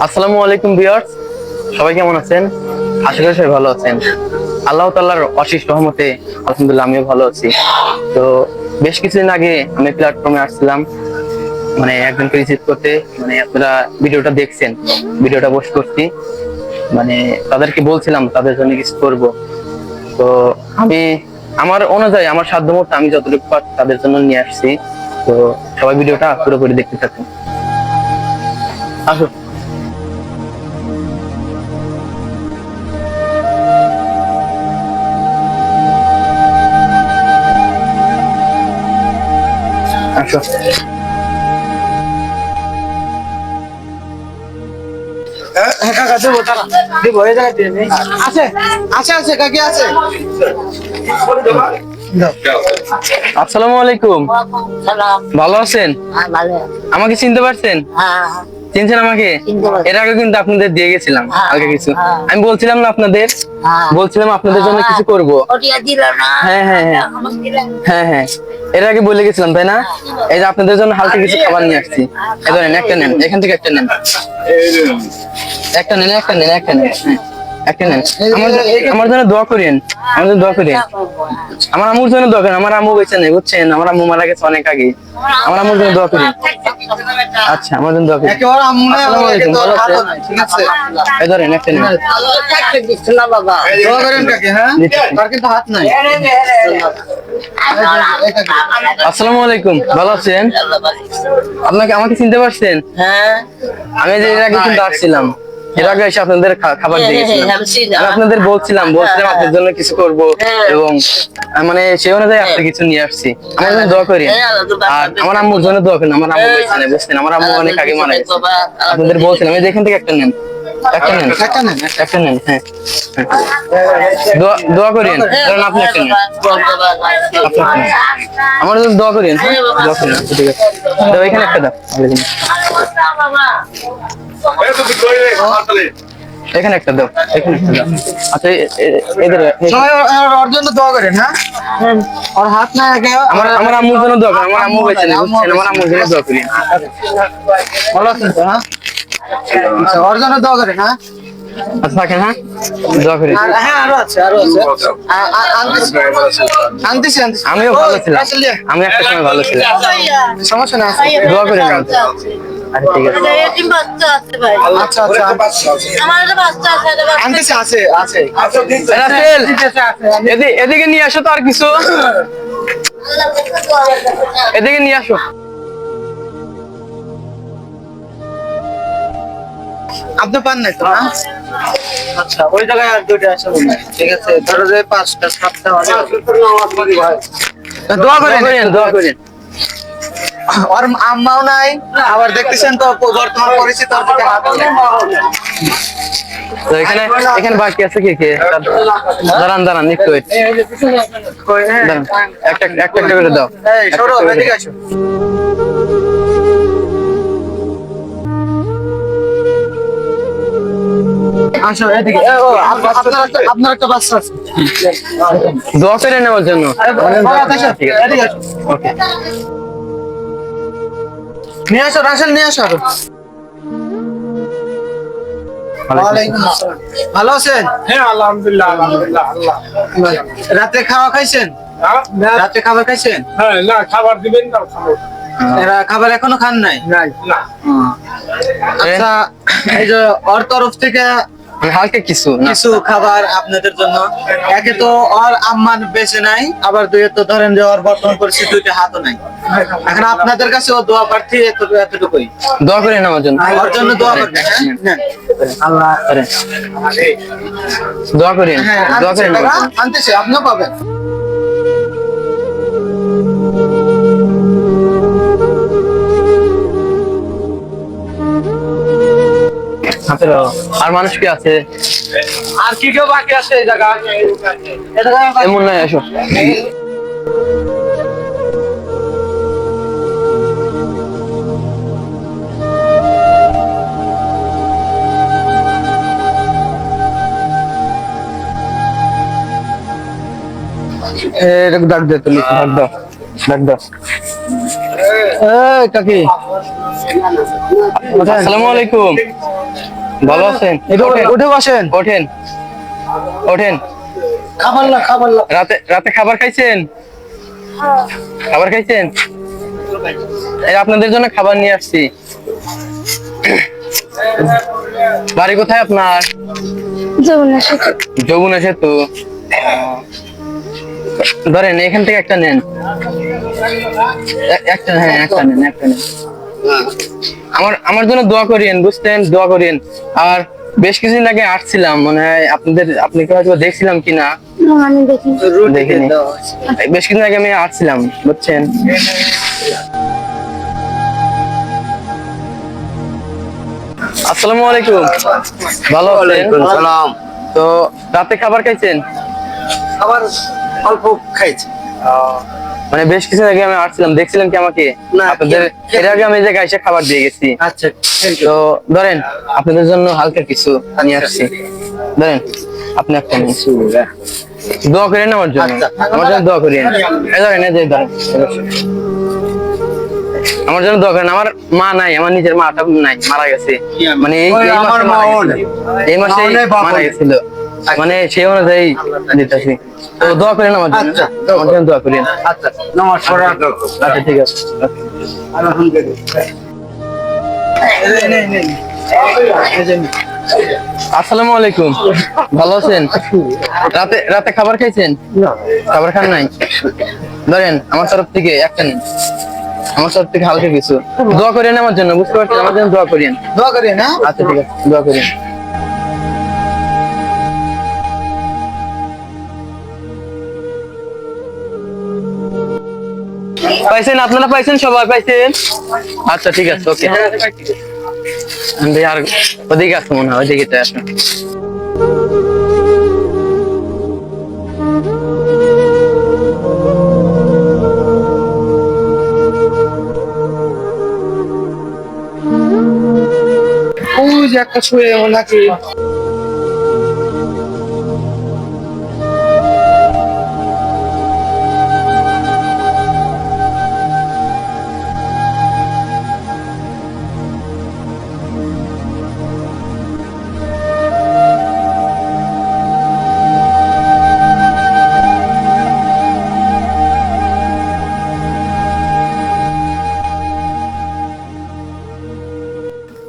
আসসালামু আলাইকুম ভিউয়ার্স, সবাই কেমন আছেন? আশা করি সবাই ভালো আছেন। আল্লাহ তাআলার অশেষ রহমতে আলহামদুলিল্লাহ আমিও ভালো আছি। তো বেশ কিছুদিন আগে আমি প্ল্যাটফর্মে আসছিলাম, মানে একজনকে রিসিভ করতে। মানে আপনারা ভিডিওটা দেখছেন, ভিডিওটা পোস্ট করছি। মানে তাদেরকে বলছিলাম তাদের জন্য কিছু করব। তো আমি আমার অনুযায়ী আমার সাধ্যমতো আমি যতটুকু পারছি তাদের জন্য নিয়ে আসছি। তো সবাই ভিডিওটা পুরোপুরি দেখতে থাকুন। আসুন। আসো। আসসালামু আলাইকুম, ভালো আছেন? আমাকে চিনতে পারছেন? চিনছেন আমাকে? এর আগে কিন্তু আপনাদের দিয়ে গেছিলাম আগে কিছু। আমি বলছিলাম না আপনাদের, বলছিলাম আপনাদের জন্য কিছু করব। হ্যাঁ হ্যাঁ হ্যাঁ হ্যাঁ হ্যাঁ, এর আগে বলে গেছিলাম তাই না? এই যে আপনাদের জন্য হালকা কিছু খাবার নিয়ে আসছি। এই ধরেন, একটা নেন, এখান থেকে একটা নেন, একটা নেন, একটা নেন, একটা নেন, একটা নেন। আমার জন্য দোয়া করেন, আমার জন্য দোয়া করেন। আমার আম্মুর জন্য দোয়া করেন। আমার আম্মু বেঁচে নেই, বুঝছেন? আমার আম্মু মারা গেছে অনেক আগে। আমার আম্মুর জন্য দোয়া করেন। আচ্ছা, আমার জন্য দোয়া করেন। আসসালামু আলাইকুম, ভালো আছেন? ঠিক আছে, এই ধরেন একটা নেন। দোয়া করেন কাকে? হ্যাঁ, তার কিন্তু হাত নাই। আসসালামু আলাইকুম, ভালো আছেন? আপনাকে আমাকে চিনতে পারছেন? হ্যাঁ, আমি যে এর আগে কিন্তু আসছিলাম। এর আগে এসে আপনাদের খাবার দিয়েছিলাম। আমি আপনাদের বলছিলাম আপনাদের জন্য কিছু করব, এবং মানে সেই অনুযায়ী আপনার কিছু নিয়ে আসছি। আমার জন্য দোয়া করেন, আর আমার আম্মুর জন্য দোয়া করেন। আমার আম্মু বেঁচে নেই, বুঝছেন? আমার আম্মু অনেক আগে মারা গেছে। আপনাদের বলছিলাম, এই যে এখান থেকে একটা নেন, একটা নেন, একটা নেন, একটা নেন। হ্যাঁ, দোয়া করেন। কারণ আপনি একটা নেন, আমার জন্য দোয়া করেন। দোয়া করেন, ঠিক আছে। দাও, এখানে একটা দাও, এখানে একটা দাও, এখানে একটা দাও। আচ্ছা, এদের ওর জন্য দোয়া করেন। হ্যাঁ, ওর হাত না আমার আম্মুর জন্য দোয়া করেন। আমার আম্মু বেঁচে নেই, বুঝছেন? আমার আম্মুর জন্য দোয়া করি। ভালো আছেন তো? হ্যাঁ, আচ্ছা, ওর জন্য দোয়া করেন। হ্যাঁ, আচ্ছা থাকেন। হ্যাঁ, দোয়া করি। হ্যাঁ, আরো আছে, আরো আছে। আনতেছি, আমিও ভালো ছিলাম, আমি একটা সময় ভালো ছিলাম। সমস্যা না, দোয়া করেন। আচ্ছা, ঠিক আছে। আচ্ছা আচ্ছা, আনতেছি, আছে আছে। রাসেল, এদিকে নিয়ে আসো তো আর কিছু, এদিকে নিয়ে আসো। আপনি পান নাই তো? আচ্ছা, ওই জায়গায় আর দুইটা আছে। ঠিক আছে, ধরো যে 5টা 7টা দোয়া করেন, দোয়া করেন। আর আম্মাও নাই, আবার দেখতেছেন তো বর্তমান পরিস্থিতি। তো এখানে এখানে বাকি আছে কে কে? দাঁড়ান দাঁড়ান, একটু দাঁড়ান, একটা একটা করে দাও। এদিকে আসো। আসো এদিকে। আপনার একটা বাচ্চা আছে, দোয়া করে নেওয়ার জন্য। ওকে, নিয়ে আসো রাসেল, নিয়ে আসো। ভালো আছেন? হ্যাঁ, আলহামদুলিল্লাহ, আলহামদুলিল্লাহ। রাতে খাওয়া খাইছেন? রাতে খাবার খাইছেন? হ্যাঁ, না, খাবার দিবেন না, খাবো। এরা খাবার এখনো খান নাই? না। আচ্ছা, এই যে ওর তরফ থেকে হালকা কিছু কিছু খাবার আপনাদের জন্য। একে তো ওর আম্মার বেঁচে নাই, আবার দুইয়ে তো ধরেন যে ওর বর্তমান পরিস্থিতি দুইটা হাতও নাই। এখন আপনাদের কাছে ও দোয়া প্রার্থী, এতটুকুই। দোয়া করেন আমার জন্য, ওর জন্য দোয়া করবেন। আল্লাহ দোয়া করেন, দোয়া করেন। আনতেছি, আপনিও পাবেন। আর মানুষ কি আছে? আর কি কেউ বাকি আছে এই জায়গা? এমন নয়, আসো। ডাক দে, তুমি ডাক দাও, ডাক দাও। কাকি আসসালামু আলাইকুম, ভালো আছেন? উঠে বসেন। ওঠেন ওঠেন। খাবার না, খাবার না। রাতে রাতে খাবার খাইছেন? খাবার খাইছেন? এই আপনাদের জন্য খাবার নিয়ে আসছি। বাড়ি কোথায় আপনার? যমুনা সেতু। ধরেন এখান থেকে একটা নেন, একটা, হ্যাঁ একটা নেন, একটা নেন। আমার আমার জন্য দোয়া করিয়েন, বুঝছেন, দোয়া করিয়েন। আর বেশ কিছুদিন আগে আসছিলাম, মনে হয় আপনাকে হয়তো দেখছিলাম কিনা, দেখিনি। বেশ কিছুদিন আগে আমি আসছিলাম, বুঝছেন। আসসালামু আলাইকুম, ভালো আছেন? সালাম। তো রাতে খাবার খাইছেন? খাবার অল্প খাইছি। মানে বেশ কিছুদিন আগে আমি আসছিলাম, দেখছিলাম কি আমাকে? না, আপনাদের এর আগে আমি এই জায়গায় এসে খাবার দিয়ে গেছি। আচ্ছা, তো ধরেন আপনাদের জন্য হালকা কিছু নিয়ে আসছি, ধরেন আপনি একটা নিন। দোয়া করেন আমার জন্য, আমার জন্য দোয়া করেন। এই ধরেন, এই যে ধরেন, আমার জন্য দোয়া করেন। আমার মা নাই, আমার নিজের মাটা নাই, মারা গেছে। মানে এই মাসে মারা গেছিল, এই মাসে মারা গেছিল, মানে সেই অনুযায়ী দিতেছি। তো দোয়া করেন আমার জন্য, আমার জন্য দোয়া করেন। আচ্ছা, নমস্কার। আচ্ছা ঠিক আছে। আসসালামু আলাইকুম, ভালো আছেন? রাতে রাতে খাবার খাইছেন? খাবার খান নাই? ধরেন আমার তরফ থেকে একটা নিন, আমার তরফ থেকে হালকা কিছু। দোয়া করেন আমার জন্য, বুঝতে পারছেন, আমার জন্য দোয়া করেন। দোয়া করি না। আচ্ছা ঠিক আছে, দোয়া করেন। পাইছেন? আপনারা পাইছেন? সবাই পাইছেন? আচ্ছা ঠিক আছে, ওকে। আর ওদিকে আসো, মনে হয় ওইদিকে আসো। ওই যে একটা শুয়ে নাকি।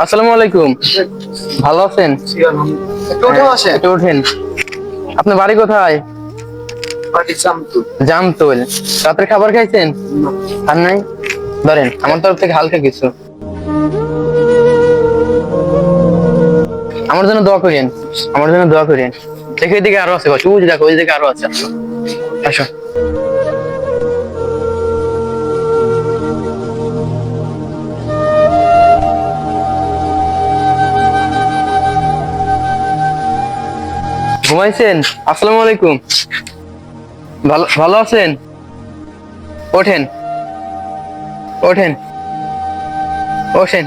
আসসালামু আলাইকুম, ভালো আছেন? একটু উঠে বসেন। একটু ওঠেন। আপনার বাড়ি কোথায়? জামতল। রাতের খাবার খাইছেন? আর নাই? ধরেন আমার তরফ থেকে হালকা কিছু। আমার জন্য দোয়া করেন, আমার জন্য দোয়া করেন। দেখো এদিকে আরো আছে, ওই যে দেখো, ওই দিকে আরো আছে। আসো। ঘুমাইছেন? আসসালামু আলাইকুম, ভালো ভালো আছেন? ওঠেন ওঠেন ওঠেন।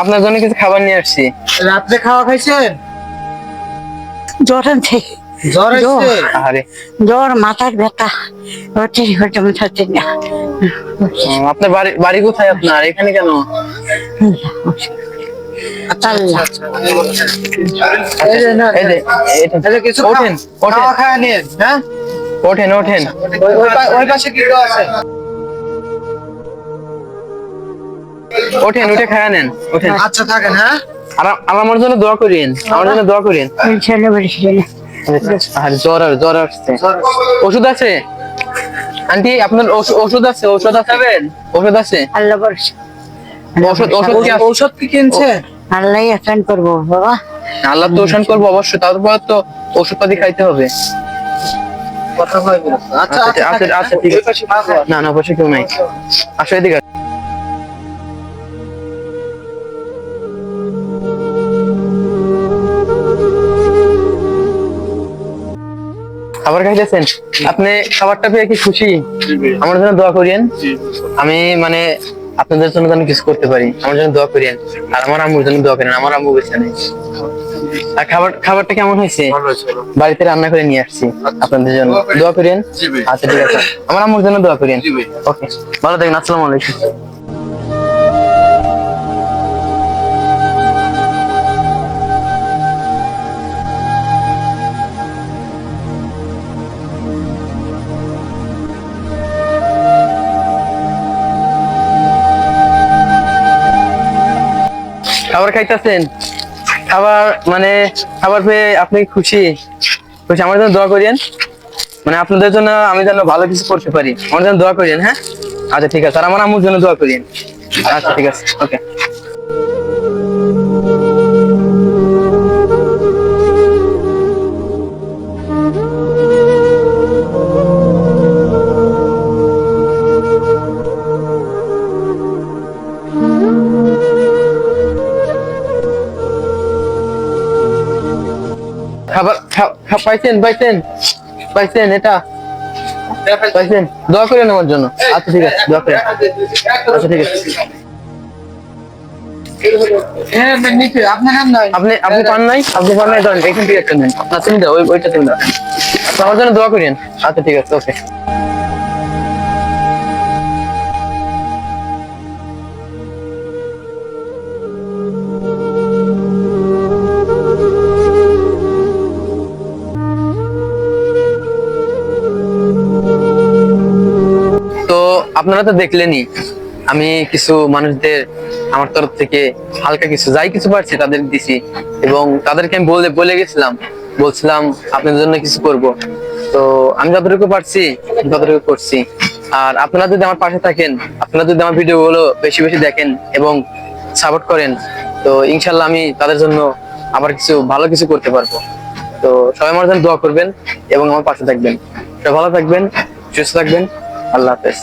আপনার জন্য কিছু খাবার নিয়ে আসছি। রাত্রে খাওয়া খাইছেন? জ্বর আনছে, জ্বর এসছে? আরে জ্বর, মাথার ব্যথা হচ্ছে, হজম হচ্ছে না। আপনার বাড়ি কোথায় আপনার? এখানে কেন? আচ্ছা, আল্লাহ। আচ্ছা, আচ্ছা। এই যে না, এই যে এই যে কিছু ওঠেন ওঠেন খাওয়া খাওয়া নিন। হ্যাঁ, ওঠেন ওঠেন। ওই পাশে কি আছে? ওঠেন, উঠে খায়া নেন, ওঠেন। আচ্ছা, থাকেন। হ্যাঁ, আর আমার জন্য দোয়া করেন, আমার জন্য দোয়া করেন। ছেলে বাড়ি ছিল না। আর জ্বর আসছে। ওষুধ আছে আন্টি? আপনার ওষুধ আছে? ওষুধ আছে? ওষুধ আছে? আল্লাহ বলছে, ওষুধ কি কিনছে? আল্লাহ আসান করবো বাবা। আল্লাহ তো ওষুধ করবো অবশ্যই, তারপর তো ওষুধপাতি খাইতে হবে। কথা হয় বলে। আচ্ছা, আচ্ছা আচ্ছা আচ্ছা ঠিক আছে। না না, বসে কেউ নাই, আসো এদিকে। খাবার খাইতেছেন? আপনি খাবারটা পেয়ে কি খুশি? আমার জন্য দোয়া করিয়েন, আমি মানে আপনাদের জন্য যেন কিছু করতে পারি, আমার জন্য দোয়া করিয়েন। আর আমার আম্মুর জন্য দোয়া করেন, আমার আম্মু বেঁচে নেই। আর খাবারটা কেমন হয়েছে? বাড়িতে রান্না করে নিয়ে আসছি আপনাদের জন্য, দোয়া করিয়েন। আচ্ছা ঠিক আছে, আমার আম্মুর জন্য দোয়া করিয়েন। ওকে, ভালো থাকেন, আসসালামু আলাইকুম। খাবার খাইতেছেন? খাবার মানে খাবার পেয়ে আপনি খুশি? খুশি, আমার জন্য দোয়া করিয়েন। মানে আপনাদের জন্য আমি যেন ভালো কিছু করতে পারি, আমার জন্য দোয়া করিয়েন। হ্যাঁ, আচ্ছা ঠিক আছে। আর আমার আম্মুর জন্য দোয়া করিয়েন। আচ্ছা ঠিক আছে, ওকে। খাবার পাইছেন? পাইছেন? পাইছেন? এটা পাইছেন? দোয়া করেন আমার জন্য। আচ্ছা ঠিক আছে, দোয়া করেন। আচ্ছা ঠিক আছে। আপনি আপনি পান নাই? আপনি পান নাই? ধরেন এখান থেকে একটা নেন। না তুমি দাও, ওইটা তুমি দাও। আচ্ছা, আমার জন্য দোয়া করেন। আচ্ছা ঠিক আছে, ওকে। তো আপনারা তো দেখলেনই, আমি কিছু মানুষদের আমার তরফ থেকে হালকা কিছু যাই কিছু পারছি তাদের দিছি, এবং তাদেরকে আমি বলে গেছিলাম, বলছিলাম আপনাদের জন্য কিছু করব। তো আমি যতটুকু পারছি ততটুকু করছি। আর আপনারা যদি আমার পাশে থাকেন, আপনারা যদি আমার ভিডিও গুলো বেশি বেশি দেখেন এবং সাপোর্ট করেন, তো ইনশাল্লাহ আমি তাদের জন্য আবার কিছু ভালো কিছু করতে পারবো। তো সবাই আমার জন্য দোয়া করবেন এবং আমার পাশে থাকবেন। সবাই ভালো থাকবেন, সুস্থ থাকবেন। আল্লাহ হাফেজ।